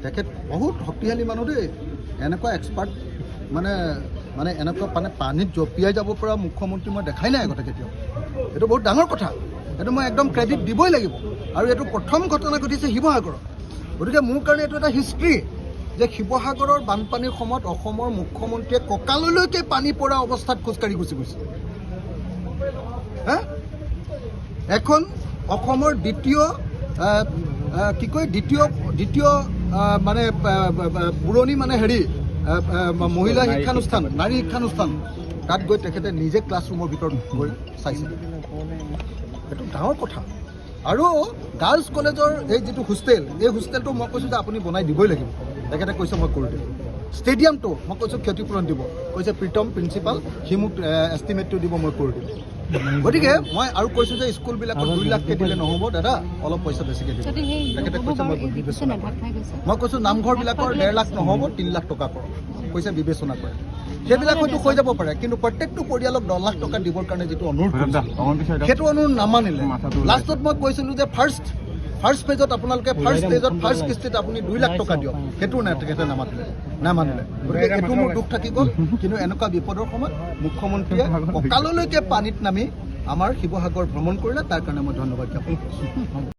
তেখেত বহুত শক্তিশালী মানুহ দেই, এনেকুৱা এক্সপাৰ্ট মানে এনেকুৱা পানীত জঁপিয়াই যাব পৰা মুখ্যমন্ত্ৰী মই দেখাই নাই আগতে কেতিয়াও। এইটো বহুত ডাঙৰ কথা, এইটো মই একদম ক্ৰেডিট দিবই লাগিব। আৰু এইটো প্ৰথম ঘটনা ঘটিছে শিৱসাগৰত, গতিকে মোৰ কাৰণে এইটো এটা হিষ্ট্ৰী যে শিৱসাগৰৰ বানপানীৰ সময়ত অসমৰ মুখ্যমন্ত্ৰীয়ে কঁকাললৈকে পানী পৰা অৱস্থাত খোজকাঢ়ি গুচি গৈছে। এখন অসমৰ দ্বিতীয় মানে পুৰণি মহিলা শিক্ষানুষ্ঠান, নাৰী শিক্ষানুষ্ঠান, তাত গৈ তেখেতে নিজে ক্লাছৰুমৰ ভিতৰত গৈ চাইছিল। এইটো ডাঙৰ কথা। আৰু গাৰ্লছ কলেজৰ এই যিটো হোষ্টেল, এই হোষ্টেলটো মই কৈছোঁ যে আপুনি বনাই দিবই লাগিব। তেখেতে কৈছে মই কৰি দিম। ষ্টেডিয়ামটো মই কৈছোঁ ক্ষতিপূৰণ দিব, কৈছে প্ৰীতম প্ৰিন্সিপাল, সি মোক এষ্টিমেটটো দিব, মই কৰি দিম। গতিকে মই আৰু কৈছোঁ যে স্কুলবিলাকত 2 লাখকৈ দিলে নহ'ব দাদা, অলপ পইচা বেছিকৈ দিব। তেখেতে কৈছে মই বিবেচনা কৰিম। মই কৈছোঁ নামঘৰবিলাকৰ 1.5 লাখ নহ'ব, 3 লাখ টকা কৰক, কৈছে বিবেচনা কৰে। সেইবিলাক হয়তো হৈ যাব পাৰে, কিন্তু প্ৰত্যেকটো পৰিয়ালক 10 লাখ টকা দিবৰ কাৰণে যিটো অনুৰোধ সেইটো অনুৰোধ নামানিলে। লাষ্টত মই কৈছিলোঁ যে ফাৰ্ষ্ট ফেজত আপোনালোকে ফাৰ্ষ্ট কিস্তিত আপুনি 2 লাখ টকা দিয়ক, সেইটো তেখেতে নামানিলে। গতিকে এইটো মোৰ দুখ থাকি গ'ল। কিন্তু এনেকুৱা বিপদৰ সময়ত মুখ্যমন্ত্ৰীয়ে কঁকাললৈকে পানীত নামি আমাৰ শিৱসাগৰ ভ্ৰমণ কৰিলে, তাৰ কাৰণে মই ধন্যবাদ জ্ঞাপন কৰিছোঁ।